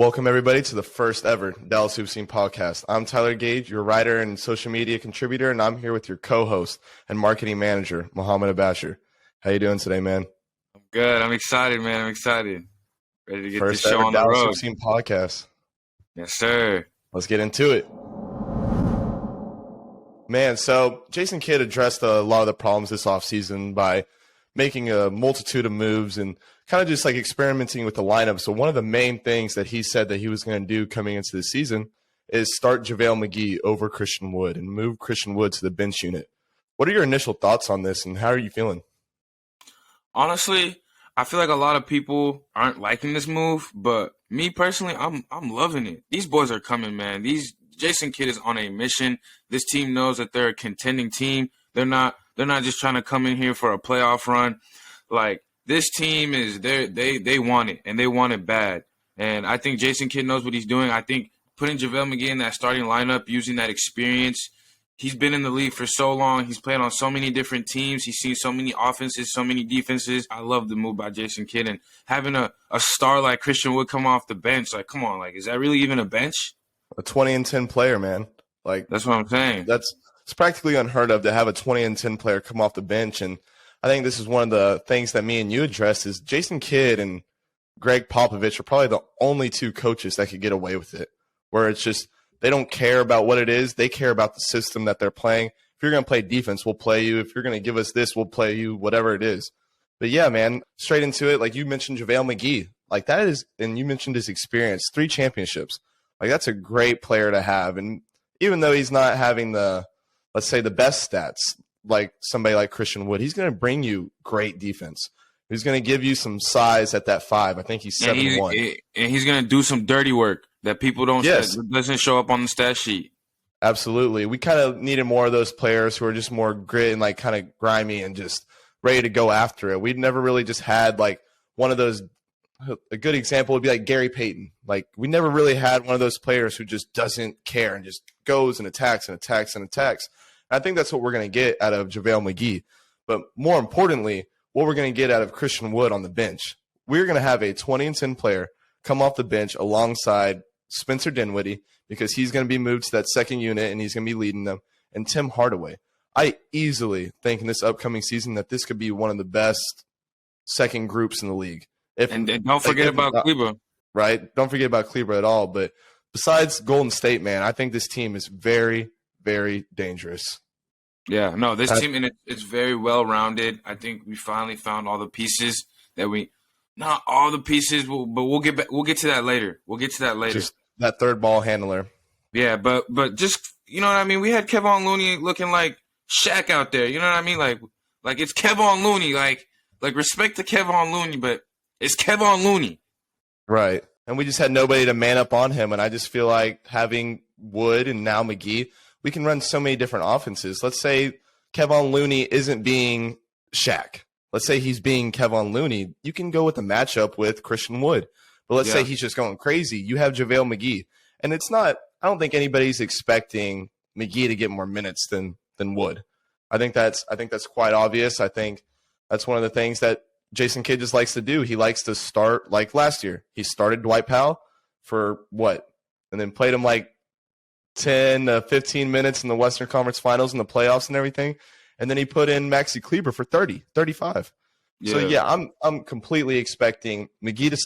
Welcome, everybody, to the first ever Dallas Hoops Team podcast. I'm Tyler Gage, your writer and social media contributor, and I'm here with your co-host and marketing manager, Mohammed Abbasher. How you doing today, man? I'm good. I'm excited, man. I'm excited. Ready to get First this show ever on the Dallas road. Hoops Team podcast. Yes, sir. Let's get into it. Man, so Jason Kidd addressed a lot of the problems this offseason by making a multitude of moves and kind of just like experimenting with the lineup. So one of the main things that he said that he was going to do coming into the season is start JaVale McGee over Christian Wood and move Christian Wood to the bench unit. What are your initial thoughts on this and how are you feeling? Honestly, I feel like a lot of people aren't liking this move, but me personally, I'm loving it. These boys are coming, man. Jason Kidd is on a mission. This team knows that they're a contending team. They're not just trying to come in here for a playoff run. Like, this team is they want it, and they want it bad. And I think Jason Kidd knows what he's doing. I think putting JaVale McGee in that starting lineup, using that experience, he's been in the league for so long. He's played on so many different teams. He's seen so many offenses, so many defenses. I love the move by Jason Kidd. And having a star like Christian Wood come off the bench, like, come on, like, is that really even a bench? A 20-10 player, man. Like, that's what I'm saying. It's practically unheard of to have a 20-10 player come off the bench. And I think this is one of the things that me and you addressed is Jason Kidd and Greg Popovich are probably the only two coaches that could get away with it, where it's just they don't care about what it is. They care about the system that they're playing. If you're going to play defense, we'll play you. If you're going to give us this, we'll play you, whatever it is. But, yeah, man, straight into it, like you mentioned JaVale McGee. Like that is – and you mentioned his experience, 3 championships. Like that's a great player to have. And even though he's not having the – let's say the best stats, like somebody like Christian Wood, he's going to bring you great defense. He's going to give you some size at that 5. I think he's 7'1". And he's going to do some dirty work that people don't doesn't show up on the stat sheet. Absolutely. We kind of needed more of those players who are just more grit and like kind of grimy and just ready to go after it. We'd never really just had like one of those. A good example would be like Gary Payton. Like we never really had one of those players who just doesn't care and just goes and attacks and attacks and attacks. I think that's what we're going to get out of JaVale McGee. But more importantly, what we're going to get out of Christian Wood on the bench. We're going to have a 20-10 player come off the bench alongside Spencer Dinwiddie because he's going to be moved to that second unit and he's going to be leading them, and Tim Hardaway. I easily think in this upcoming season that this could be one of the best second groups in the league. And don't forget about Kleber. Right? Don't forget about Kleber at all. But besides Golden State, man, I think this team is very, very dangerous. Yeah, no, this team, and it's very well-rounded. I think we finally found all the pieces that not all the pieces, but we'll get to that later. We'll get to that later. Just that third ball handler. Yeah, but just, you know what I mean? We had Kevon Looney looking like Shaq out there. You know what I mean? Like it's Kevon Looney. Like respect to Kevon Looney, but it's Kevon Looney. Right. And we just had nobody to man up on him. And I just feel like having Wood and now McGee, we can run so many different offenses. Let's say Kevon Looney isn't being Shaq. Let's say he's being Kevon Looney. You can go with a matchup with Christian Wood. But let's say he's just going crazy. You have JaVale McGee. And it's not – I don't think anybody's expecting McGee to get more minutes than Wood. I think that's quite obvious. I think that's one of the things that Jason Kidd just likes to do. He likes to start like last year. He started Dwight Powell for what? And then played him like 10 to 15 minutes in the Western Conference Finals and the playoffs and everything. And then he put in Maxi Kleber for 30, 35. Yeah. So, yeah, I'm completely expecting McGee to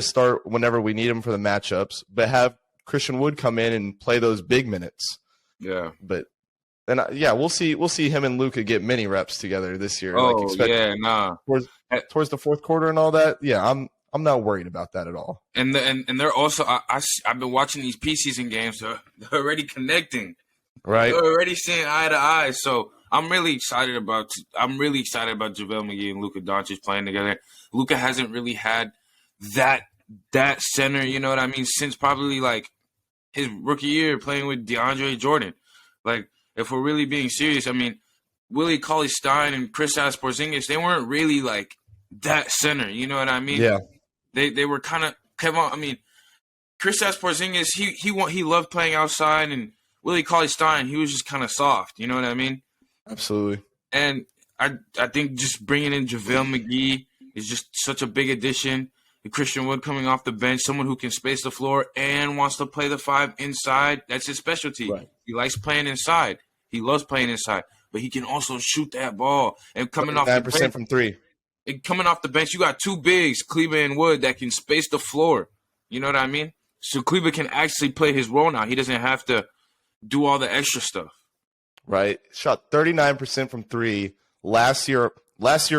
start whenever we need him for the matchups, but have Christian Wood come in and play those big minutes. Yeah. But then, we'll see him and Luka get many reps together this year. Oh, Towards the fourth quarter and all that. Yeah, I'm not worried about that at all. And they're also I've been watching these preseason games. So they're already connecting. Right. They're already seeing eye to eye. So I'm really excited about JaVale McGee and Luka Doncic playing together. Luka hasn't really had that center, you know what I mean, since probably like his rookie year playing with DeAndre Jordan. Like, if we're really being serious, I mean, Willie Cauley-Stein and Kristaps Porzingis, they weren't really like that center, you know what I mean? Yeah. They were kind of Kristaps Porzingis, he loved playing outside, and Willie Cauley-Stein, he was just kind of soft, you know what I mean? Absolutely. And I think just bringing in JaVale McGee is just such a big addition. Christian Wood coming off the bench, someone who can space the floor and wants to play the 5 inside. That's his specialty. Right. He likes playing inside. He loves playing inside, but he can also shoot that ball. And coming off the bench, from 3. Coming off the bench, you got 2 bigs, Kleber and Wood, that can space the floor. You know what I mean? So Kleber can actually play his role now. He doesn't have to do all the extra stuff. Right. Shot 39% from 3 last year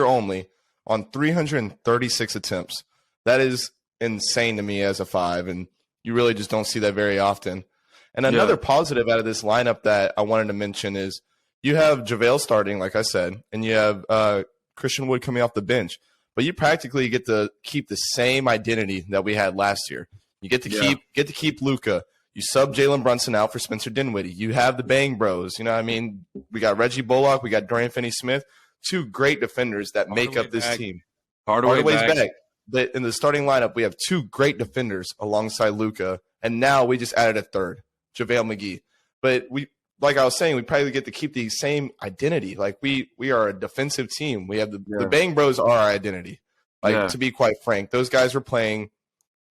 only on 336 attempts. That is insane to me as a 5, and you really just don't see that very often. And another positive out of this lineup that I wanted to mention is you have JaVale starting, like I said, and you have Christian Wood coming off the bench. But you practically get to keep the same identity that we had last year. You get to keep Luka. You sub Jalen Brunson out for Spencer Dinwiddie. You have the Bang Bros. You know what I mean? We got Reggie Bullock. We got Dorian Finney-Smith. 2 great defenders that make up this team. Hardaway's back. But in the starting lineup, we have 2 great defenders alongside Luka, and now we just added a third, JaVale McGee. But we, like I was saying, we probably get to keep the same identity. Like we are a defensive team. We have the Bang Bros are our identity. To be quite frank, those guys were playing.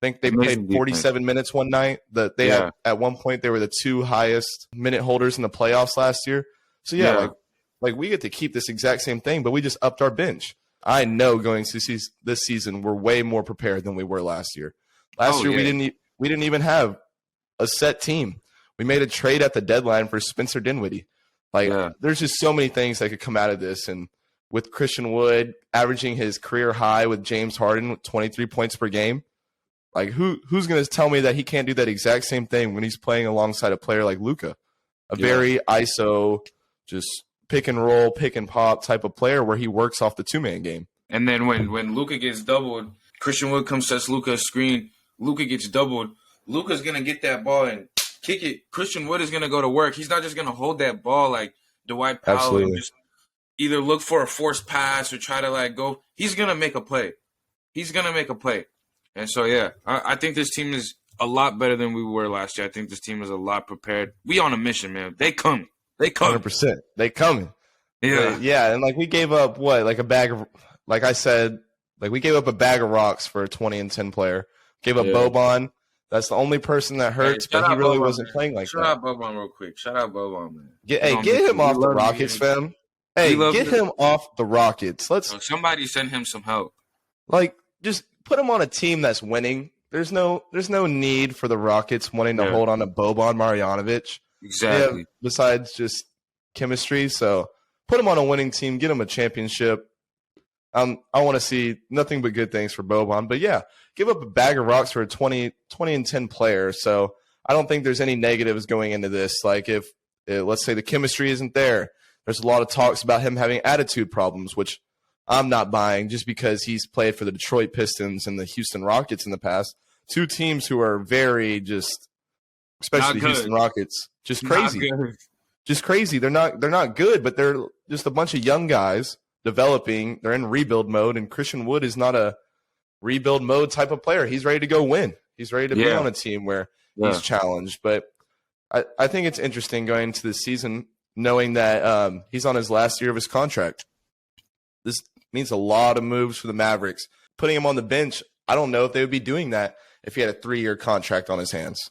I think they played 47 minutes one night. Had at one point they were the 2 highest minute holders in the playoffs last year. So like we get to keep this exact same thing, but we just upped our bench. I know going to this season, we're way more prepared than we were last year. Last year, we didn't even have a set team. We made a trade at the deadline for Spencer Dinwiddie. There's just so many things that could come out of this. And with Christian Wood averaging his career high with James Harden with 23 points per game, like who's going to tell me that he can't do that exact same thing when he's playing alongside a player like Luka, a very ISO, just pick and roll, pick and pop type of player where he works off the 2-man game. And then when Luka gets doubled, Christian Wood comes, sets Luka a screen. Luka gets doubled. Luka's going to get that ball and kick it. Christian Wood is going to go to work. He's not just going to hold that ball like Dwight Powell and just either look for a forced pass or try to go. He's going to make a play. And so, I think this team is a lot better than we were last year. I think this team is a lot prepared. We on a mission, man. They coming. 100%. They coming. Yeah. And we gave up a bag of, like I said, we gave up a bag of rocks for a 20-10 player. Gave up Boban. That's the only person that hurts, but he really wasn't playing like that. Shout out Boban real quick. Shout out Boban, man. Get him off the Rockets, fam. Hey, get him off the Rockets. Somebody send him some help. Just put him on a team that's winning. There's no need for the Rockets wanting to hold on to Boban Marjanovic. Exactly. Besides just chemistry. So put him on a winning team, get him a championship. I want to see nothing but good things for Boban. But give up a bag of rocks for a 20-10 player. So I don't think there's any negatives going into this. If let's say the chemistry isn't there, there's a lot of talks about him having attitude problems, which I'm not buying just because he's played for the Detroit Pistons and the Houston Rockets in the past. 2 teams who are very especially the Houston Rockets, just crazy. Just crazy. They're not good, but they're just a bunch of young guys developing. They're in rebuild mode, and Christian Wood is not a rebuild mode type of player. He's ready to go win. He's ready to be on a team where he's challenged. But I think it's interesting going into the season knowing that he's on his last year of his contract. This means a lot of moves for the Mavericks. Putting him on the bench, I don't know if they would be doing that if he had a 3-year contract on his hands.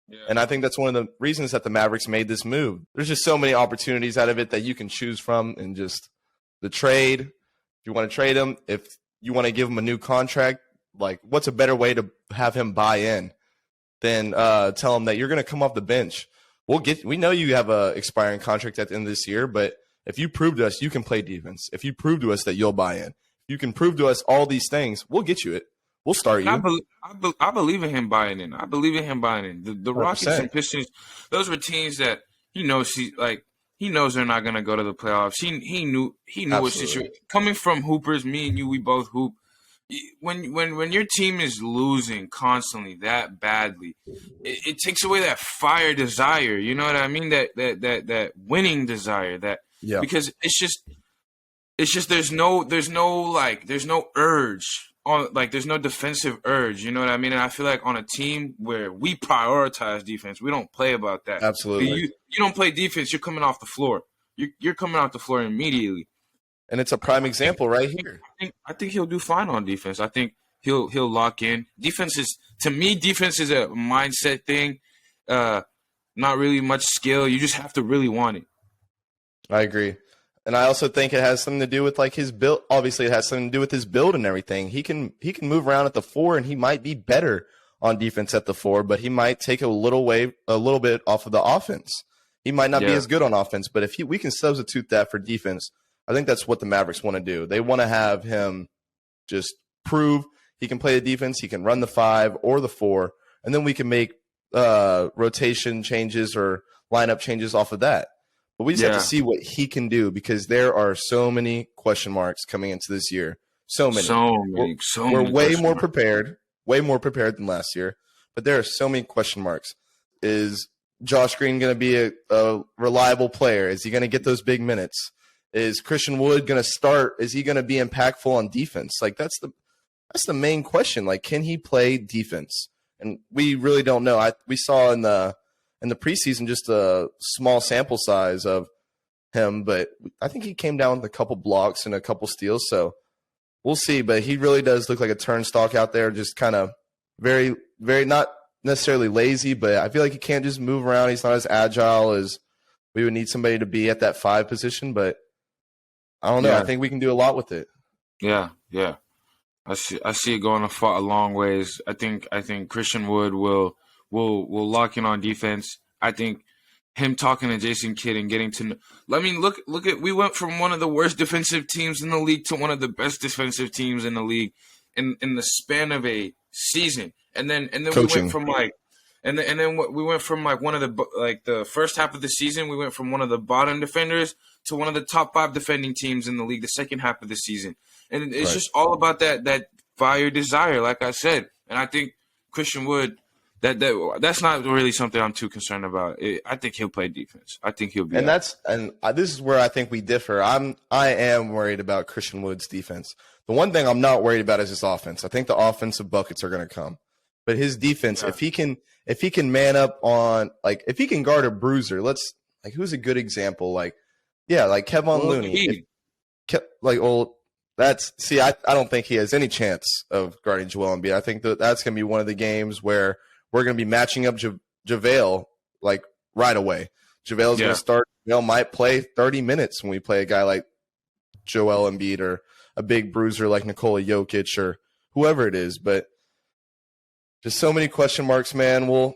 Yeah. And I think that's one of the reasons that the Mavericks made this move. There's just so many opportunities out of it that you can choose from, and just the trade. If you want to trade him, if you want to give him a new contract, what's a better way to have him buy in than tell him that you're going to come off the bench? We know you have a expiring contract at the end of this year, but if you prove to us you can play defense, if you prove to us that you'll buy in, you can prove to us all these things, we'll get you it. We'll start you. I believe in him buying in. The Rockets 100%. And Pistons, those were teams that he knows they're not gonna go to the playoffs. He knew what situation. Coming from hoopers, me and you, we both hoop. When your team is losing constantly that badly, it takes away that fire desire. You know what I mean? That winning desire. Because it's just there's no urge. There's no defensive urge, you know what I mean? And I feel like on a team where we prioritize defense, we don't play about that. Absolutely. You don't play defense, you're coming off the floor. You're coming off the floor immediately. And it's a prime example right here. I think he'll do fine on defense. I think he'll lock in. Defense is a mindset thing. Not really much skill. You just have to really want it. I agree. And I also think it has something to do with like his build. Obviously, it has something to do with his build and everything. He can move around at the 4, and he might be better on defense at the 4, but he might take a little bit off of the offense. He might not be as good on offense, but if we can substitute that for defense, I think that's what the Mavericks want to do. They want to have him just prove he can play the defense, he can run the 5 or the 4, and then we can make rotation changes or lineup changes off of that. But we just have to see what he can do, because there are so many question marks coming into this year. So many. We're way more prepared than last year, but there are so many question marks. Is Josh Green going to be a reliable player? Is he going to get those big minutes? Is Christian Wood going to start? Is he going to be impactful on defense? Like that's the main question. Like, can he play defense? And we really don't know. We saw in the preseason just a small sample size of him, but I think he came down with a couple blocks and a couple steals. So we'll see. But he really does look like a turnstile out there, just kind of very, very not necessarily lazy, but I feel like he can't just move around. He's not as agile as we would need somebody to be at that 5 position. But I don't know. I think we can do a lot with it. Yeah. I see it going a long ways. I think Christian Wood will lock in on defense. I think him talking to Jason Kidd and getting to know. I mean, look at, we went from one of the worst defensive teams in the league to one of the best defensive teams in the league in the span of a season. And then Coaching. we went from one of the first half of the season, we went from one of the bottom defenders to one of the top 5 defending teams in the league the second half of the season. And it's just all about that fire desire, like I said. And I think Christian Wood, that's not really something I'm too concerned about. I think he'll play defense. I think he'll be. And this is where I think we differ. I am worried about Christian Wood's defense. The one thing I'm not worried about is his offense. I think the offensive buckets are going to come, but his defense, if he can man up on, like, if he can guard a bruiser, who's a good example? Like Kevon Looney. I don't think he has any chance of guarding Joel Embiid. I think that's going to be one of the games where we're going to be matching up JaVale like right away. JaVale's going to start. JaVale might play 30 minutes when we play a guy like Joel Embiid or a big bruiser like Nikola Jokic or whoever it is. But just so many question marks, man. We'll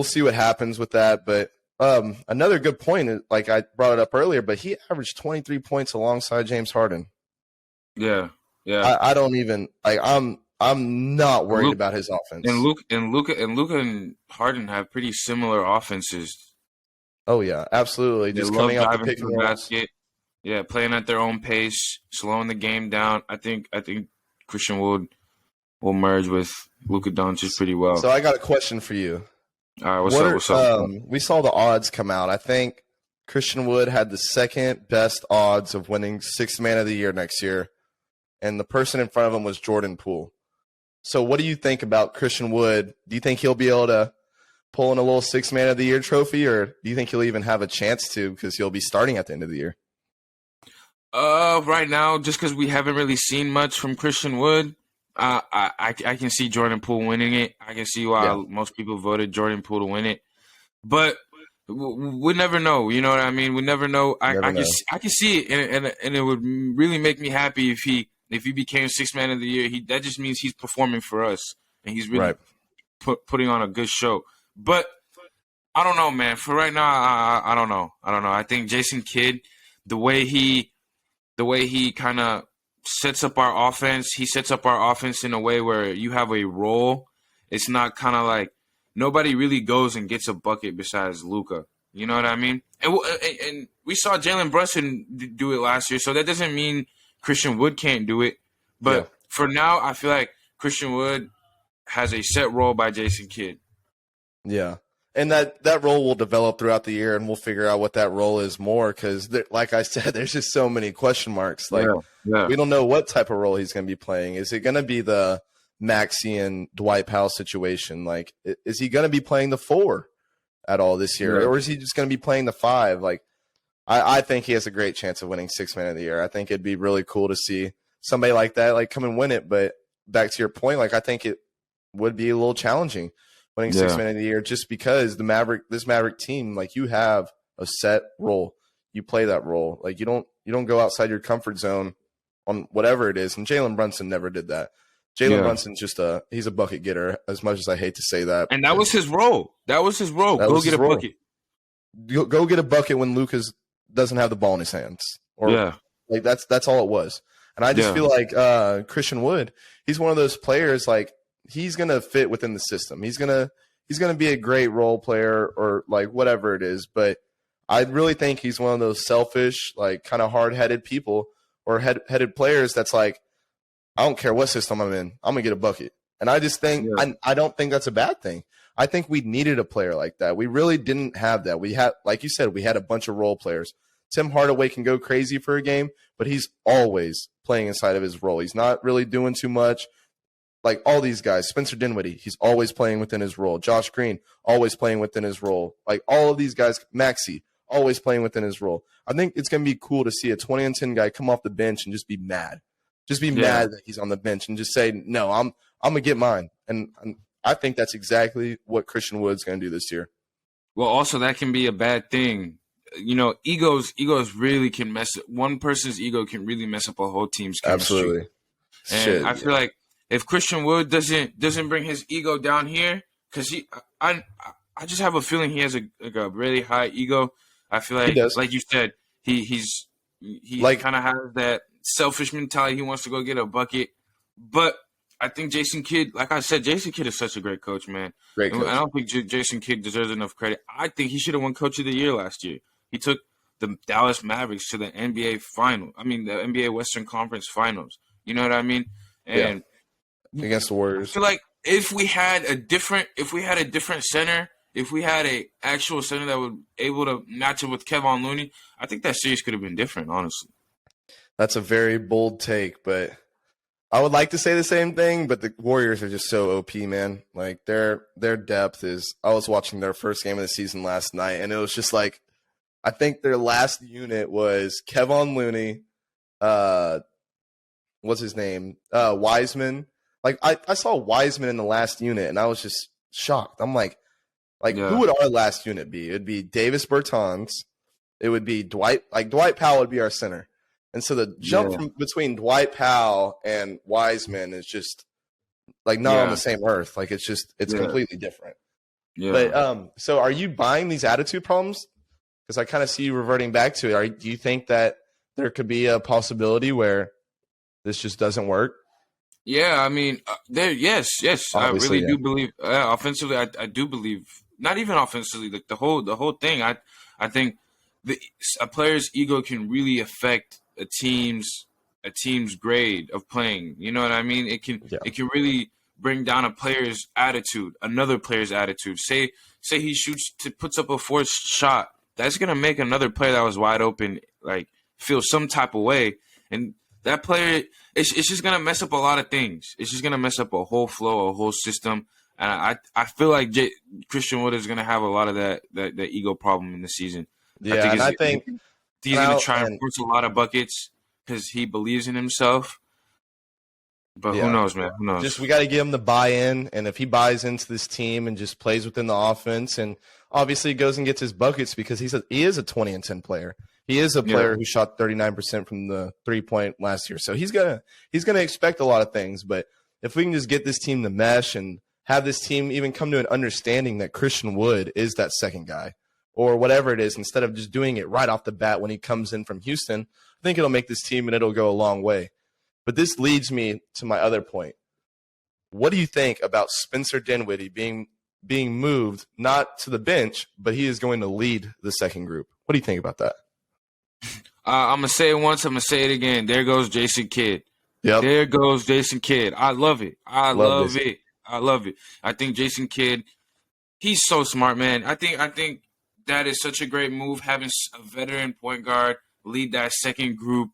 see what happens with that. But another good point is, like I brought it up earlier, but he averaged 23 points alongside James Harden. Yeah. I don't even like. I'm not worried about his offense. And Luka and Harden have pretty similar offenses. Oh yeah, absolutely. They just love coming out the diving pick to and the rolls. basket. Yeah, playing at their own pace, slowing the game down. I think Christian Wood will merge with Luka Doncic pretty well. So I got a question for you. All right, what's up? We saw the odds come out. I think Christian Wood had the second best odds of winning Sixth Man of the Year next year, and the person in front of him was Jordan Poole. So what do you think about Christian Wood? Do you think he'll be able to pull in a little Sixth Man of the Year trophy, or do you think he'll even have a chance to, because he'll be starting at the end of the year? Right now, just because we haven't really seen much from Christian Wood, I can see Jordan Poole winning it. I can see why most people voted Jordan Poole to win it, but we never know. You know what I mean? We never know. I can see it, and it would really make me happy if he became Sixth Man of the Year. That just means he's performing for us, and he's really putting on a good show. But I don't know, man. For right now, I don't know. I think Jason Kidd, the way he kind of sets up our offense, he sets up our offense in a way where you have a role. It's not kind of like nobody really goes and gets a bucket besides Luka. You know what I mean? And we saw Jalen Brunson do it last year, so that doesn't mean Christian Wood can't do it. But for now, I feel like Christian Wood has a set role by Jason Kidd. Yeah. And that role will develop throughout the year, and we'll figure out what that role is more, because, like I said, there's just so many question marks. Like, we don't know what type of role he's going to be playing. Is it going to be the Maxey and Dwight Powell situation? Like, is he going to be playing the 4 at all this year, or is he just going to be playing the 5? Like, I think he has a great chance of winning Sixth Man of the Year. I think it'd be really cool to see somebody like that, like, come and win it. But back to your point, like I think it would be a little challenging winning six man of the year just because this Maverick team, like you have a set role. You play that role. Like you don't go outside your comfort zone on whatever it is. And Jalen Brunson never did that. Jalen Brunson's he's a bucket getter, as much as I hate to say that. And that was his role. Go get a bucket. Go get a bucket when Lucas doesn't have the ball in his hands. Like that's all it was. And I just feel like Christian Wood, he's one of those players, like he's gonna fit within the system. He's gonna be a great role player or like whatever it is. But I really think he's one of those selfish, like kind of hard-headed people or headed players that's like, I don't care what system I'm in, I'm gonna get a bucket. And I just think I don't think that's a bad thing. I think we needed a player like that. We really didn't have that. We had, like you said, we had a bunch of role players. Tim Hardaway can go crazy for a game, but he's always playing inside of his role. He's not really doing too much. Like all these guys, Spencer Dinwiddie, he's always playing within his role. Josh Green, always playing within his role. Like all of these guys, Maxey, always playing within his role. I think it's going to be cool to see a 20-10 guy come off the bench and just be mad. Just be mad that he's on the bench and just say, no, I'm going to get mine. And I think that's exactly what Christian Wood's going to do this year. Well, also that can be a bad thing. You know, egos really can one person's ego can really mess up a whole team's chemistry. Absolutely. And I feel like if Christian Wood doesn't bring his ego down here, because I just have a feeling he has a really high ego. I feel like you said, he kind of has that selfish mentality. He wants to go get a bucket. But I think Jason Kidd, like I said, Jason Kidd is such a great coach, man. Great coach. I don't think Jason Kidd deserves enough credit. I think he should have won Coach of the Year last year. He took the Dallas Mavericks to the NBA the NBA Western Conference Finals. You know what I mean? And against the Warriors. I feel like if we had a different center, if we had a actual center that would able to match it with Kevon Looney, I think that series could have been different, honestly. That's a very bold take, but I would like to say the same thing, but the Warriors are just so OP, man. Like their depth is – I was watching their first game of the season last night, and it was just like I think their last unit was Kevon Looney, what's his name, Wiseman. Like I saw Wiseman in the last unit, and I was just shocked. I'm like who would our last unit be? It would be Davis Bertans. It would be Dwight Powell would be our center. And so the jump from between Dwight Powell and Wiseman is just like not on the same earth. Like it's completely different. Yeah. But so are you buying these attitude problems? Because I kind of see you reverting back to it. Do you think that there could be a possibility where this just doesn't work? Yeah, I mean, yes. Obviously, I really do believe offensively. I do believe not even offensively. Like the whole thing. I think a player's ego can really affect a team's grade of playing. You know what I mean? It can really bring down another player's attitude. Say he puts up a forced shot. That's gonna make another player that was wide open like feel some type of way, and that player it's just gonna mess up a lot of things. It's just gonna mess up a whole flow, a whole system. And I feel like Christian Wood is gonna have a lot of that ego problem in the season. Yeah, I think he's going to try and force a lot of buckets because he believes in himself. But who knows, man? Who knows? Just we got to get him to buy in, and if he buys into this team and just plays within the offense, and obviously goes and gets his buckets because he is a 20-10 player. He is a player who shot 39% from the 3-point last year, so he's gonna expect a lot of things. But if we can just get this team to mesh and have this team even come to an understanding that Christian Wood is that second guy, or whatever it is, instead of just doing it right off the bat when he comes in from Houston, I think it'll make this team and it'll go a long way. But this leads me to my other point. What do you think about Spencer Dinwiddie being moved not to the bench, but he is going to lead the second group? What do you think about that? I'm going to say it once, I'm going to say it again. There goes Jason Kidd. Yep. There goes Jason Kidd. I love it. I love it. I think Jason Kidd, he's so smart, man. I think that is such a great move, having a veteran point guard lead that second group,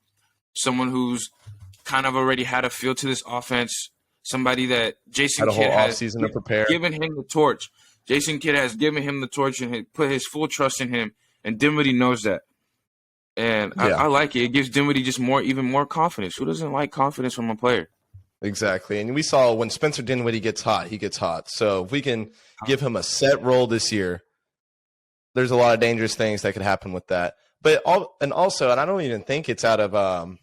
someone who's kind of already had a feel to this offense, somebody that Jason Kidd has given him the torch. Jason Kidd has given him the torch and put his full trust in him, and Dinwiddie knows that. And I like it. It gives Dinwiddie just even more confidence. Who doesn't like confidence from a player? Exactly. And we saw when Spencer Dinwiddie gets hot, he gets hot. So if we can give him a set role this year, there's a lot of dangerous things that could happen with that. But also, and I don't even think it's out of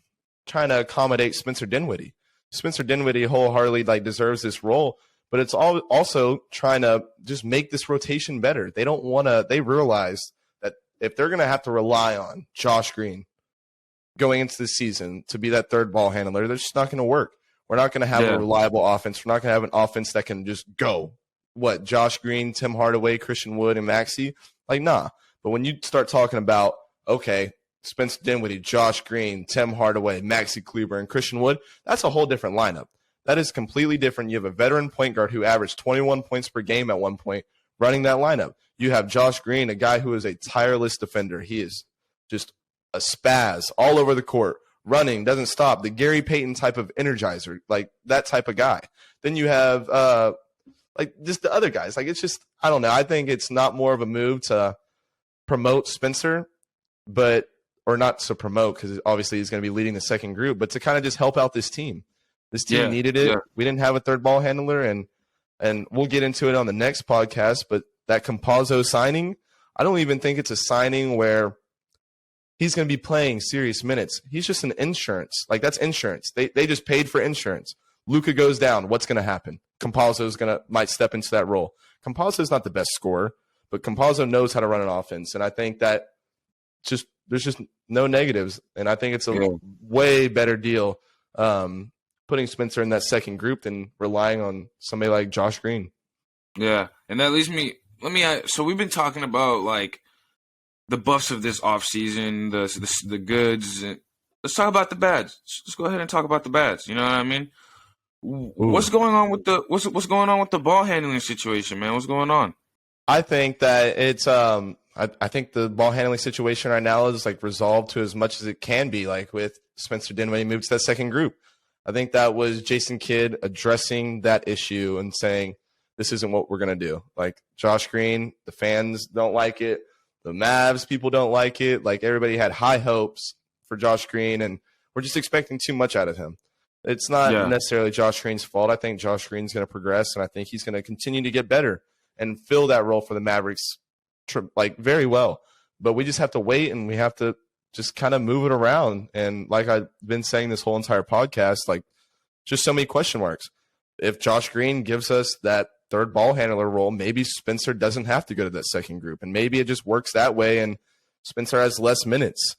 trying to accommodate Spencer Dinwiddie. Spencer Dinwiddie wholeheartedly deserves this role, but it's also trying to just make this rotation better. They don't want to. They realize that if they're going to have to rely on Josh Green going into the season to be that third ball handler, they're just not going to work. We're not going to have a reliable offense. We're not going to have an offense that can just go. What, Josh Green, Tim Hardaway, Christian Wood, and Maxey? Nah. But when you start talking about, okay, Spencer Dinwiddie, Josh Green, Tim Hardaway, Maxey Kleber, and Christian Wood, that's a whole different lineup. That is completely different. You have a veteran point guard who averaged 21 points per game at one point running that lineup. You have Josh Green, a guy who is a tireless defender. He is just a spaz all over the court, running, doesn't stop, the Gary Payton type of energizer, that type of guy. Then you have just the other guys. It's just, I don't know. I think it's not more of a move to promote Spencer, or not to promote because obviously he's going to be leading the second group, but to kind of just help out this team. This team needed it. Yeah. We didn't have a third ball handler, and we'll get into it on the next podcast, but that Campazzo signing, I don't even think it's a signing where he's going to be playing serious minutes. He's just an insurance. That's insurance. They just paid for insurance. Luka goes down. What's going to happen? Campazzo might step into that role. Campazzo is not the best scorer, but Campazzo knows how to run an offense, and I think that there's just no negatives, and I think it's a way better deal putting Spencer in that second group than relying on somebody like Josh Green. Yeah, and that leads me. So we've been talking about the buffs of this offseason, the goods. Let's talk about the bads. Let's go ahead and talk about the bads. You know what I mean? Ooh. What's going on with what's going on with the ball handling situation, man? What's going on? I think that it's I think the ball handling situation right now is resolved to as much as it can be. With Spencer Dinwiddie moved to that second group, I think that was Jason Kidd addressing that issue and saying this isn't what we're gonna do. Josh Green, the fans don't like it. The Mavs people don't like it. Everybody had high hopes for Josh Green, and we're just expecting too much out of him. It's not necessarily Josh Green's fault. I think Josh Green's going to progress, and I think he's going to continue to get better and fill that role for the Mavericks very well. But we just have to wait, and we have to just kind of move it around. And like I've been saying this whole entire podcast, just so many question marks. If Josh Green gives us that third ball handler role, maybe Spencer doesn't have to go to that second group, and maybe it just works that way and Spencer has less minutes.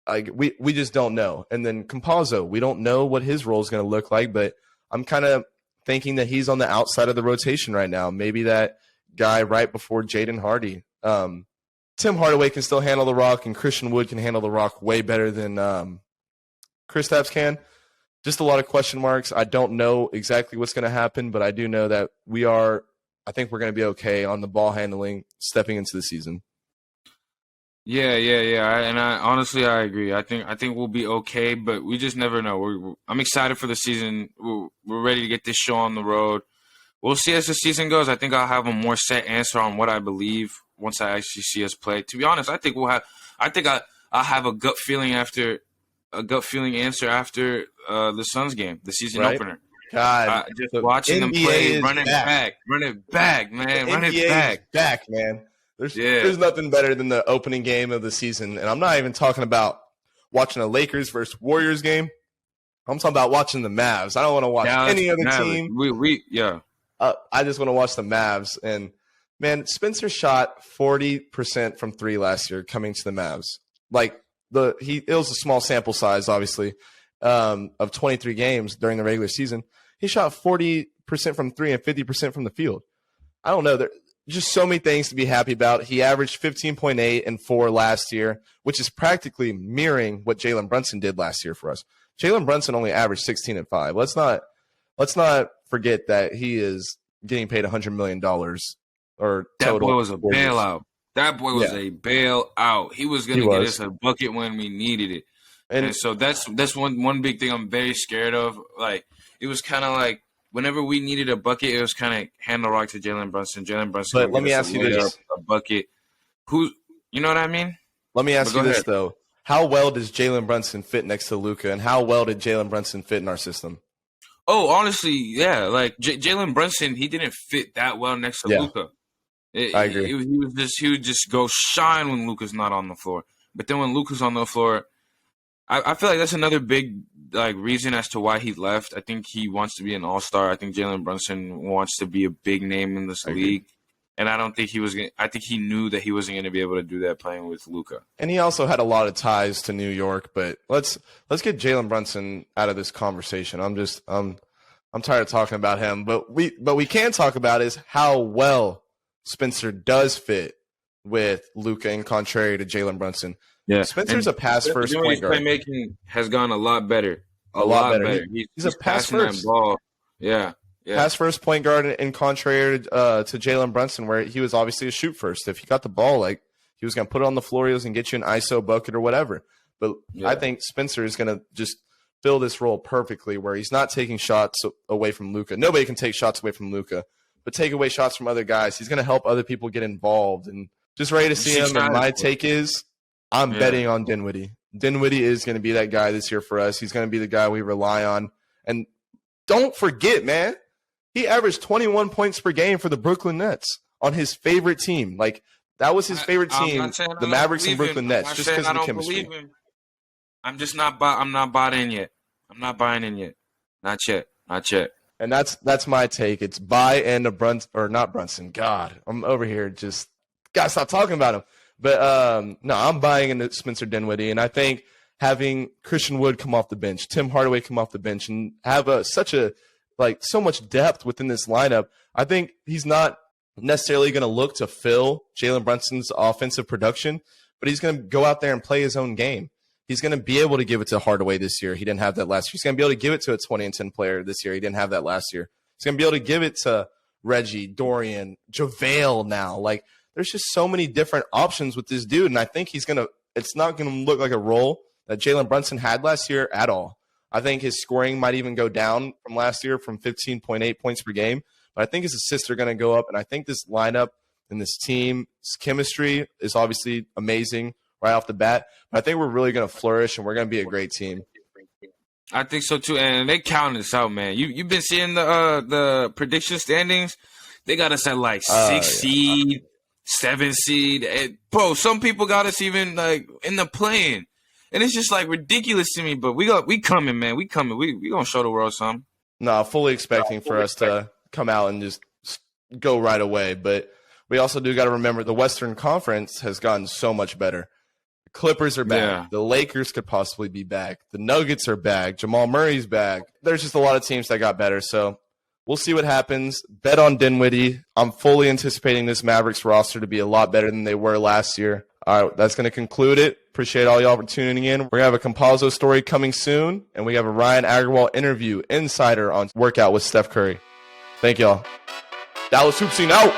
We just don't know. And then Campazzo, we don't know what his role is going to look like, but I'm kind of thinking that he's on the outside of the rotation right now. Maybe that guy right before Jaden Hardy. Tim Hardaway can still handle the rock, and Christian Wood can handle the rock way better than Kristaps can. Just a lot of question marks. I don't know exactly what's going to happen, but I do know that I think we're going to be okay on the ball handling stepping into the season. Yeah. And I agree. I think we'll be okay, but we just never know. I'm excited for the season. We're ready to get this show on the road. We'll see as the season goes. I think I'll have a more set answer on what I believe once I actually see us play. To be honest, I think I'll have a gut feeling answer after the Suns game, the season opener. God, just watching them play, run it back, man, run it back, man. There's nothing better than the opening game of the season, and I'm not even talking about watching a Lakers versus Warriors game. I'm talking about watching the Mavs. I don't want to watch any other team. I just want to watch the Mavs. And man, Spencer shot 40% from three last year coming to the Mavs. It was a small sample size, obviously, of 23 games during the regular season. He shot 40% from three and 50% from the field. I don't know. There's just so many things to be happy about. He averaged 15.8 and 4 last year, which is practically mirroring what Jalen Brunson did last year for us. Jalen Brunson only averaged 16 and 5. Let's not forget that he is getting paid $100 million or total. That boy was a bailout. That boy was a bailout. He was going to get us a bucket when we needed it. And so that's one big thing I'm very scared of. It was kind of whenever we needed a bucket, it was kind of hand the rock to Jalen Brunson. But let me ask you this: a bucket. You know what I mean? Let me ask you this though: how well does Jalen Brunson fit next to Luka, and how well did Jalen Brunson fit in our system? Oh, honestly, yeah. Like Jalen Brunson, he didn't fit that well next to Yeah, Luka. I agree. He would just go shine when Luka's not on the floor. But then when Luka's on the floor, I feel like that's another big like reason as to why he left. I think he wants to be an all-star. I think Jalen Brunson wants to be a big name in this I agree. league. And I don't think he was gonna, I think he knew that he wasn't going to be able to do that playing with Luka. And he also had a lot of ties to New York. But let's get Jalen Brunson out of this conversation. I'm tired of talking about him. But we can talk about is how well Spencer does fit with Luka, in contrary to Jalen Brunson. Yeah, Spencer's a pass first point guard. Playmaking has gone a lot better. A lot better. He's a pass first. That ball. Yeah. Pass first point guard, in contrary to Jalen Brunson, where he was obviously a shoot first. If he got the ball, like he was going to put it on the floor, he was going to get you an ISO bucket or whatever. But I think Spencer is going to just fill this role perfectly, where he's not taking shots away from Luka. Nobody can take shots away from Luka, but take away shots from other guys. He's going to help other people get involved, and just ready to see him. And my take is, I'm betting on Dinwiddie. Dinwiddie is going to be that guy this year for us. He's going to be the guy we rely on. And don't forget, man, he averaged 21 points per game for the Brooklyn Nets on his favorite team. Like, that was his favorite team, the Mavericks and Brooklyn Nets, just because of the chemistry. I'm just not bought in yet. I'm not buying in yet. Not yet. And that's my take. It's buy into Brunson, or not Brunson. God, I'm over here just gotta stop talking about him. But no, I'm buying into Spencer Dinwiddie, and I think having Christian Wood come off the bench, Tim Hardaway come off the bench, and have so much depth within this lineup, I think he's not necessarily going to look to fill Jalen Brunson's offensive production, but he's going to go out there and play his own game. He's going to be able to give it to Hardaway this year. He didn't have that last year. He's going to be able to give it to a 20 and 10 player this year. He didn't have that last year. He's going to be able to give it to Reggie, Dorian, JaVale now. Like, there's just so many different options with this dude, and I think it's not going to look like a role that Jalen Brunson had last year at all. I think his scoring might even go down from last year from 15.8 points per game, but I think his assists are going to go up, and I think this lineup and this team's chemistry is obviously amazing right off the bat, but I think we're really going to flourish, and we're going to be a great team. I think so too, and they counted us out, man. You've been seeing the prediction standings. They got us at like 6 seed, 7 seed. And, bro, some people got us even like in the play-in. And it's just like ridiculous to me, but we coming, man. We coming. We gonna show the world something. No, fully expecting for us to come out and just go right away. But we also do got to remember the Western Conference has gotten so much better. The Clippers are back. Yeah. The Lakers could possibly be back. The Nuggets are back. Jamal Murray's back. There's just a lot of teams that got better. So we'll see what happens. Bet on Dinwiddie. I'm fully anticipating this Mavericks roster to be a lot better than they were last year. All right, that's going to conclude it. Appreciate all y'all for tuning in. We're going to have a Compazzo story coming soon, and we have a Ryan Agarwal interview, insider on workout with Steph Curry. Thank y'all. Dallas Hoops Scene out.